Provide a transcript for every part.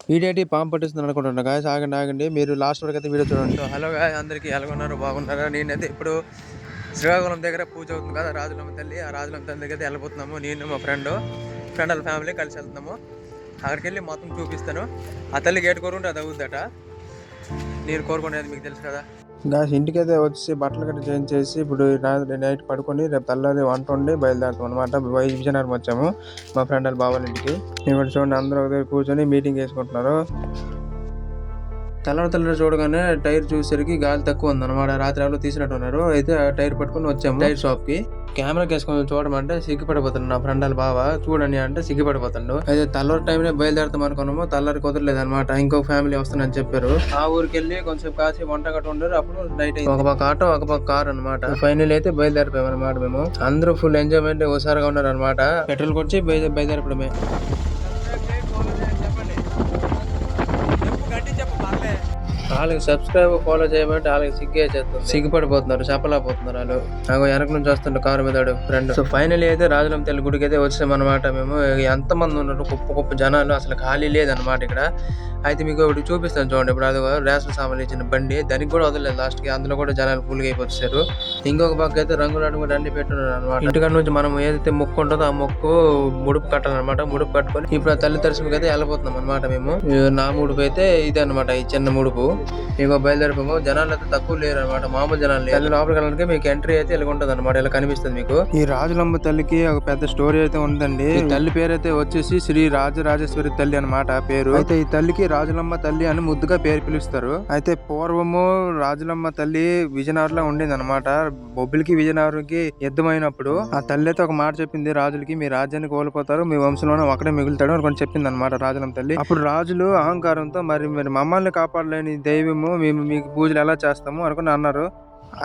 వీడియోటి పాము పట్టిస్తుంది అనుకుంటున్నా గాయస్. ఆగండి మీరు లాస్ట్ వరకు అయితే వీడియో చూడండి. హలో గాయస్, అందరికీ ఎలా ఉన్నారు? బాగున్నారా? నేనైతే ఇప్పుడు శ్రీకాకుళం దగ్గర పూజ అవుతుంది కదా, రాజులమ్మ తల్లి. ఆ రాజులమ్మ తల్లి దగ్గర వెళ్ళిపోతున్నాము. నేను మా ఫ్రెండ్ వాళ్ళ ఫ్యామిలీ కలిసి వెళ్తున్నాము. అక్కడికి వెళ్ళి మొత్తం చూపిస్తాను. ఆ తల్లి గేటు కోరుకుంటే అది అవుద్దట. నేను కోరుకునేది మీకు తెలుసు కదా గాయస్. ఇంటికైతే వచ్చి బట్టలు గట్రా చేంజ్ చేసి ఇప్పుడు నైట్ పడుకొని రేపు తెల్లారి వంట వండి బయలుదేరుతాం అనమాట. విజయనగరం వచ్చాము మా ఫ్రెండ్ వాళ్ళ బాబాల ఇంటికి. ఇక్కడ చూడండి, అందరూ ఒక దగ్గర కూర్చొని మీటింగ్ చేసుకుంటున్నారు. తెల్లవారు చూడగానే టైర్ చూసేసరికి గాలి తక్కువ ఉంది అనమాట. రాత్రి ఎవరో తీసినట్టు ఉన్నారు. అయితే ఆ టైర్ పట్టుకుని వచ్చాము టైర్ షాప్ కి. కెమెరా కేసుకొని చూడమంటే సిగ్గుపడిపోతాడు నా ఫ్రెండ్ వాళ్ళ బావ. చూడండి అంటే సిగ్గుపడిపోతాడు. అయితే తెల్లవారు టైంలో బయలుదేరుతాం అనుకున్నాము. తెల్లారి కుదరలేదు అనమాట. ఇంకొక ఫ్యామిలీ వస్తుందని చెప్పారు. ఆ ఊరికి వెళ్ళి కొంచెం కాసి వంట గట్ట ఉండరు. అప్పుడు నైట్ అయింది. ఒక పక్క ఆటో, ఒక పక్క కార్ అనమాట. ఫైనల్ అయితే బయలుదేరిపోయాం అనమాట మేము. అందరూ ఫుల్ ఎంజాయ్మెంట్ హుషారుగా ఉన్నారు అనమాట. పెట్రోల్ కొట్టి బయలుదేరిపోవడమే. వాళ్ళకి సబ్స్క్రైబ్ ఫాలో చేయమంటే వాళ్ళకి సిగ్గుపడిపోతున్నారు, చెప్పలేకపోతున్నారు వాళ్ళు. నాకు వెనక నుంచి వస్తుండే కారు మీద ఫ్రెండ్. సో ఫైనల్ అయితే రాజులమ్మ తల్లి గుడికి అయితే వచ్చాం అనమాట. మేము ఎంత మంది ఉన్నారు, గొప్ప జనాలు, అసలు ఖాళీ లేదనమాట ఇక్కడ. అయితే మీకు ఒకటి చూపిస్తాను చూడండి. ఇప్పుడు అది రేషన్ సామాన్లు ఇచ్చిన బండి, దానికి కూడా వదలలేదు లాస్ట్ కి. అందులో కూడా జనాలు ఫుల్గా అయిపోతారు. ఇంకొక పక్క అయితే రంగులు కూడా అన్ని పెట్టున్నారు అనమాట. ఇంటికాడ నుంచి మనం ఏదైతే మొక్కు ఉంటుందో ఆ మొక్కు ముడుపు కట్టాలన్నమాట. ముడుపు కట్టుకొని ఇప్పుడు ఆ తల్లి దర్శనంకి అయితే వెళ్ళిపోతున్నాం అనమాట మేము. నా ముడుపు అయితే ఇదే అనమాట, ఈ చిన్న ముడుపు. ఇంకో బయలుదేరిపోము. జనాలు అయితే తక్కువ లేరు అనమాట, మామూలు జనాలు. తల్లి లోపలికి వెళ్ళడానికి మీకు ఎంట్రీ అయితే ఇలా ఉంటుంది అనమాట. ఇలా కనిపిస్తుంది మీకు. ఈ రాజులమ్మ తల్లికి ఒక పెద్ద స్టోరీ అయితే ఉందండి. ఈ తల్లి పేరు అయితే వచ్చేసి శ్రీ రాజరాజేశ్వరి తల్లి అనమాట పేరు. అయితే ఈ తల్లికి రాజులమ్మ తల్లి అని ముద్దుగా పేరు పిలుస్తారు. అయితే పూర్వము రాజులమ్మ తల్లి విజయనగరంలో ఉండేది అనమాట. బొబ్బిలికి విజయనగరంకి యుద్ధమైనప్పుడు ఆ తల్లి అయితే ఒక మాట చెప్పింది రాజులకి, మీ రాజ్యాన్ని కోల్పోతారు, మీ వంశంలోనే ఒకటే మిగులుతాడు అని కొంచెం చెప్పింది అనమాట రాజులమ్మ తల్లి. అప్పుడు రాజులు అహంకారంతో మరి మమ్మల్ని కాపాడలేని దైవము, మేము మీకు పూజలు ఎలా చేస్తాము అనుకుని అన్నారు.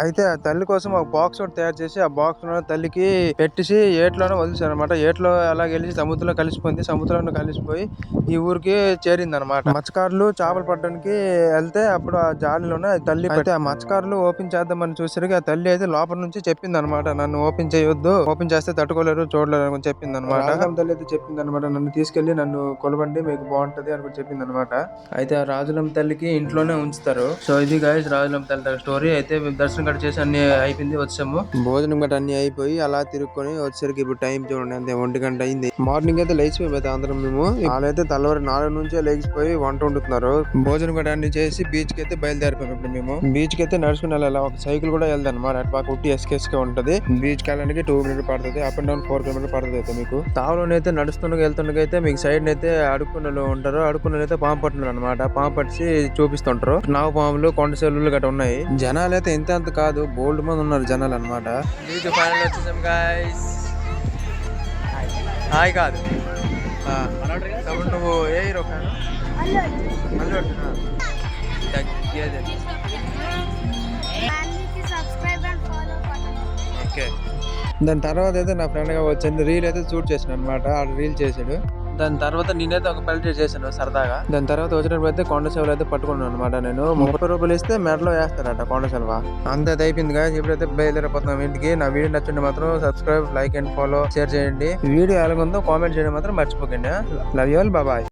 అయితే ఆ తల్లి కోసం ఒక బాక్స్ ఒకటి తయారు చేసి ఆ బాక్స్ లో తల్లికి పెట్టేసి ఏట్లోనే వదిలేశారు అనమాట. ఏట్లో అలా వెళ్ళి సముద్రంలో కలిసిపోయింది. సముద్రంలో కలిసిపోయి ఈ ఊరికి చేరింది అనమాట. మత్స్యకారులు చేపలు పట్టడానికి వెళ్తే అప్పుడు ఆ జాలిలోనే తల్లి. అయితే ఆ మత్స్యకారులు ఓపెన్ చేద్దామని చూసరికి ఆ తల్లి అయితే లోపల నుంచి చెప్పింది అనమాట, నన్ను ఓపెన్ చేయొద్దు, ఓపెన్ చేస్తే తట్టుకోలేరు, చూడలేరు అని చెప్పింది అనమాట. తల్లి అయితే చెప్పింది అనమాట, నన్ను తీసుకెళ్లి నన్ను కొలవండి, మీకు బాగుంటది అని చెప్పింది అనమాట. అయితే ఆ రాజులమ్మ తల్లికి ఇంట్లోనే ఉంచుతారు. సో ఇది గైస్ రాజులమ్మ తల్లి స్టోరీ. అయితే దర్శనం గట్ట చేసి అన్ని అయిపోయింది, వచ్చాము. భోజనం గట్ట అన్ని అయిపోయి అలా తిరుక్కొని వచ్చేసరికి ఇప్పుడు టైం చూడండి, అంతే 1 గంట అయింది. మార్నింగ్ అయితే లేచిపోయి అందరం మేము. వాళ్ళైతే తెల్లవారు 4 నుంచే లేచిపోయి వంట వండుతున్నారు. భోజనం గట్ట అన్ని చేసి బీచ్ కి అయితే బయలుదేరిపోయాం. ఇప్పుడు మేము బీచ్ కి అయితే నడుచుకుని వెళ్ళాలి. ఒక సైకిల్ కూడా వెళ్దాం అనమాట. అటు పక్క ఉట్టి ఎస్కేస్ గా ఉంటది. బీచ్ కి వెళ్ళడానికి 2 మినిట్స్ పడుతుంది. అప్ అండ్ డౌన్ 4 కిలోమీటర్ పడుతుంది. అయితే మీకు తావులోనైతే నడుస్తుండగా వెళ్తుండగా మీకు సైడ్ అయితే అడుక్కున్నలు ఉంటారు. అడుక్కున్నలు అయితే పాము పట్టున్నారు అనమాట. పాము పట్టి చూపిస్తుంటారు. నావు పాములు, కొండ చెల్లులు గట్ట ఉన్నాయి. జనాలు అయితే ఎంత కాదు, బోల్డ్ మంది ఉన్నారు జనాలు అనమాట. హాయ్ కాదు నువ్వు ఏ హీరో ఫ్యాన్? ఓకే. దాని తర్వాత అయితే నా ఫ్రెండ్ గా వచ్చింది రీల్ అయితే షూట్ చేసాను అనమాట. ఆ రీల్ చేసాడు. దాని తర్వాత నేనైతే ఒక పెళ్లి చేశాను సరదాగా. దాని తర్వాత వచ్చినప్పుడు అయితే కొండ సెలవులు అయితే పట్టుకున్నాను అనమాట. నేను 30 రూపాయలు ఇస్తే మెడలో వేస్తారట కొండ సెలవ. అంత అయిపోయింది కదా. ఇప్పుడైతే బయలుదేరిపోతున్నాం ఇంటికి. నా వీడియో నచ్చింది మాత్రం subscribe, like and follow, share చేయండి. వీడియో ఎలాగుందో కామెంట్ చేయడం మాత్రం మర్చిపోకండి. Love you all, bye.